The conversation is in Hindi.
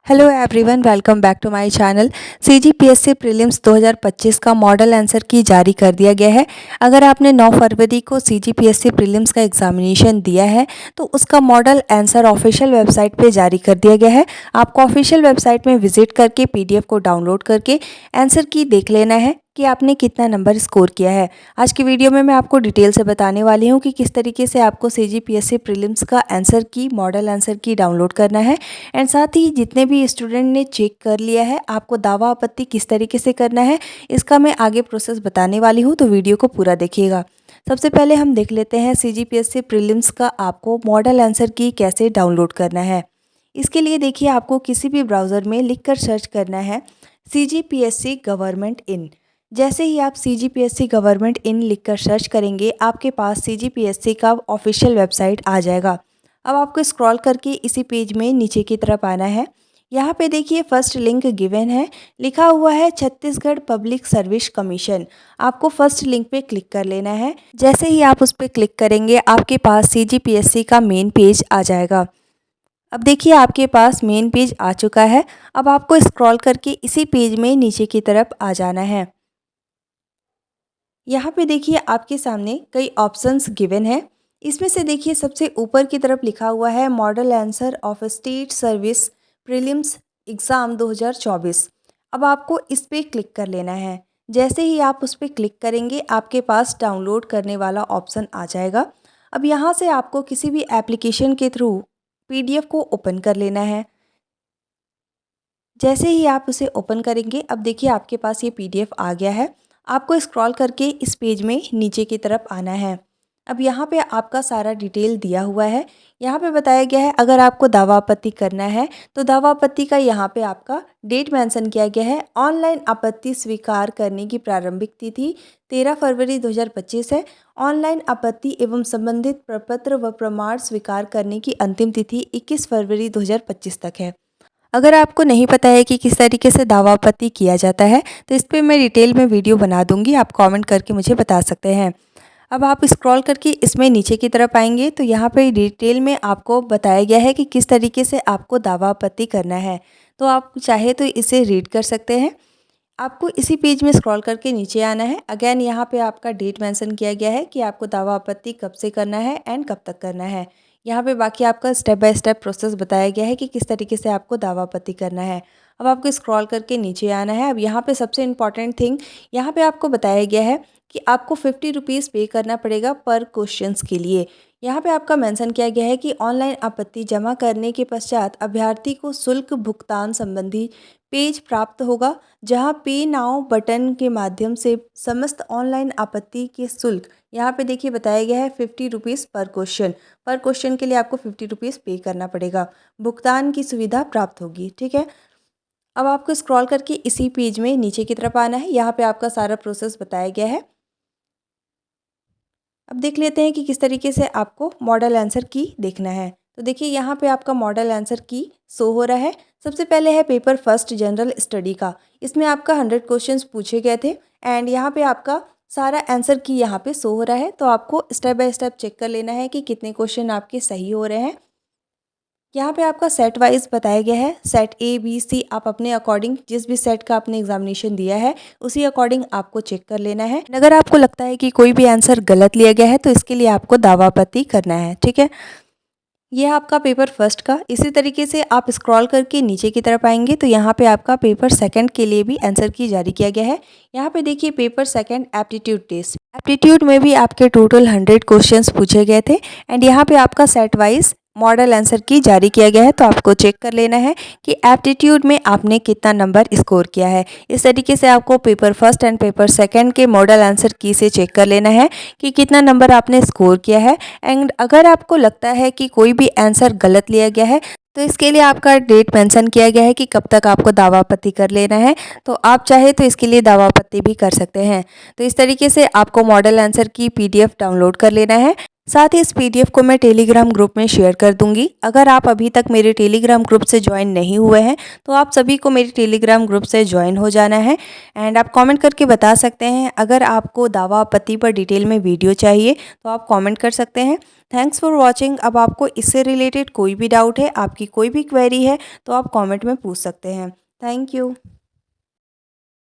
Hello everyone, welcome back to my channel. CGPSC prelims 2025 का मॉडल आंसर की जारी कर दिया गया है। अगर आपने 9 फरवरी को सीजीपीएससी प्रीलिम्स का एग्जामिनेशन दिया है तो उसका मॉडल आंसर ऑफिशियल वेबसाइट पे जारी कर दिया गया है। आपको ऑफिशियल वेबसाइट में विजिट करके पीडीएफ को डाउनलोड करके आंसर की देख लेना है कि आपने कितना नंबर स्कोर किया है। आज की वीडियो में मैं आपको डिटेल से बताने वाली हूँ कि किस तरीके से आपको सीजीपीएससी प्रीलिम्स का आंसर की मॉडल आंसर की डाउनलोड करना है एंड साथ ही जितने भी स्टूडेंट ने चेक कर लिया है आपको दावा आपत्ति किस तरीके से करना है इसका मैं आगे प्रोसेस बताने वाली हूँ, तो वीडियो को पूरा देखिएगा। सबसे पहले हम देख लेते हैं सीजीपीएससी प्रीलिम्स का आपको मॉडल आंसर की कैसे डाउनलोड करना है। इसके लिए देखिए आपको किसी भी ब्राउज़र में लिखकर सर्च करना है सीजीपीएससी गवर्नमेंट इन। जैसे ही आप सीजीपीएससी गवर्नमेंट इन लिखकर सर्च करेंगे आपके पास सीजीपीएससी का ऑफिशियल वेबसाइट आ जाएगा। अब आपको स्क्रॉल करके इसी पेज में नीचे की तरफ आना है। यहाँ पे देखिए फर्स्ट लिंक गिवन है, लिखा हुआ है छत्तीसगढ़ पब्लिक सर्विस कमीशन। आपको फर्स्ट लिंक पे क्लिक कर लेना है। जैसे ही आप उस पर क्लिक करेंगे आपके पास सीजीपीएससी का मेन पेज आ जाएगा। अब देखिए आपके पास मेन पेज आ चुका है। अब आपको स्क्रॉल करके इसी पेज में नीचे की तरफ आ जाना है। यहाँ पे देखिए आपके सामने कई ऑप्शंस गिवन है। इसमें से देखिए सबसे ऊपर की तरफ लिखा हुआ है model answer of state service prelims exam 2024। अब आपको इस पर क्लिक कर लेना है। जैसे ही आप उस पर क्लिक करेंगे आपके पास डाउनलोड करने वाला ऑप्शन आ जाएगा। अब यहाँ से आपको किसी भी एप्लीकेशन के थ्रू पीडीएफ को ओपन कर लेना है। जैसे ही आप उसे ओपन करेंगे अब देखिए आपके पास ये पीडीएफ आ गया है। आपको स्क्रॉल करके इस पेज में नीचे की तरफ आना है। अब यहाँ पे आपका सारा डिटेल दिया हुआ है। यहाँ पे बताया गया है अगर आपको दावा आपत्ति करना है तो दावा आपत्ति का यहाँ पे आपका डेट मेंशन किया गया है। ऑनलाइन आपत्ति स्वीकार करने की प्रारंभिक तिथि 13 फरवरी 2025 है। ऑनलाइन आपत्ति एवं संबंधित प्रपत्र व प्रमाण स्वीकार करने की अंतिम तिथि 21 फरवरी 2025 तक है। अगर आपको नहीं पता है कि किस तरीके से दावा आपत्ति किया जाता है तो इस पर मैं डिटेल में वीडियो बना दूंगी, आप कमेंट करके मुझे बता सकते हैं। अब आप स्क्रॉल करके इसमें नीचे की तरफ आएंगे तो यहाँ पे डिटेल में आपको बताया गया है कि किस तरीके से आपको दावा आपत्ति करना है, तो आप चाहे तो इसे रीड कर सकते हैं। आपको इसी पेज में स्क्रॉल करके नीचे आना है। अगेन यहाँ पे आपका डेट मेंशन किया गया है कि आपको दावा आपत्ति कब से करना है एंड कब तक करना है। यहाँ पे बाकी आपका स्टेप बाय स्टेप प्रोसेस बताया गया है कि किस तरीके से आपको दावा आपत्ति करना है। अब आपको स्क्रॉल करके नीचे आना है। अब यहाँ पे सबसे इम्पॉर्टेंट थिंग यहाँ पे आपको बताया गया है कि आपको 50 रुपीज़ पे करना पड़ेगा पर क्वेश्चंस के लिए। यहाँ पे आपका मेंशन किया गया है कि ऑनलाइन आपत्ति जमा करने के पश्चात अभ्यर्थी को शुल्क भुगतान संबंधी पेज प्राप्त होगा, जहां पे नाउ बटन के माध्यम से समस्त ऑनलाइन आपत्ति के शुल्क यहाँ पे देखिए बताया गया है 50 रुपीज़ पर क्वेश्चन। पर क्वेश्चन के लिए आपको 50 रुपीज़ पे करना पड़ेगा। भुगतान की सुविधा प्राप्त होगी, ठीक है। अब आपको स्क्रॉल करके इसी पेज में नीचे की तरफ आना है। यहाँ पे आपका सारा प्रोसेस बताया गया है। अब देख लेते हैं कि किस तरीके से आपको मॉडल आंसर की देखना है। तो देखिए यहाँ पे आपका मॉडल आंसर की शो हो रहा है। सबसे पहले है पेपर फर्स्ट जनरल स्टडी का। इसमें आपका 100 क्वेश्चंस पूछे गए थे एंड यहाँ पे आपका सारा आंसर की यहाँ पे शो हो रहा है। तो आपको स्टेप बाय स्टेप चेक कर लेना है कि कितने क्वेश्चन आपके सही हो रहे हैं। यहाँ पे आपका सेट वाइज बताया गया है, सेट ए बी सी आप अपने अकॉर्डिंग जिस भी सेट का आपने एग्जामिनेशन दिया है उसी अकॉर्डिंग आपको चेक कर लेना है। अगर आपको लगता है कि कोई भी आंसर गलत लिया गया है तो इसके लिए आपको दावा आपत्ति करना है, ठीक है। यह आपका पेपर फर्स्ट का। इसी तरीके से आप स्क्रॉल करके नीचे की तरफ आएंगे तो यहाँ पे आपका पेपर सेकंड के लिए भी आंसर की जारी किया गया है। यहाँ पे देखिए paper second aptitude test. Aptitude में भी आपके टोटल 100 क्वेश्चंस पूछे गए थे एंड यहाँ पे आपका सेट वाइज मॉडल आंसर की जारी किया गया है। तो आपको चेक कर लेना है कि एप्टीट्यूड में आपने कितना नंबर स्कोर किया है। इस तरीके से आपको paper first and paper second के मॉडल आंसर की से चेक कर लेना है कि कितना नंबर आपने स्कोर किया है। एंड अगर आपको लगता है कि कोई भी आंसर गलत लिया गया है तो इसके लिए आपका डेट मेंशन किया गया है कि कब तक आपको दावा आपत्ति कर लेना है। तो आप चाहे तो इसके लिए दावा आपत्ति भी कर सकते हैं। तो इस तरीके से आपको मॉडल आंसर की पीडीएफ डाउनलोड कर लेना है। साथ ही इस पीडीएफ को मैं टेलीग्राम ग्रुप में शेयर कर दूंगी। अगर आप अभी तक मेरे टेलीग्राम ग्रुप से ज्वाइन नहीं हुए हैं तो आप सभी को मेरे टेलीग्राम ग्रुप से ज्वाइन हो जाना है। एंड आप कमेंट करके बता सकते हैं, अगर आपको दावा आपत्ति पर डिटेल में वीडियो चाहिए तो आप कमेंट कर सकते हैं। Thanks for watching. अब आपको इससे रिलेटेड कोई भी डाउट है, आपकी कोई भी क्वेरी है तो आप कॉमेंट में पूछ सकते हैं। Thank you.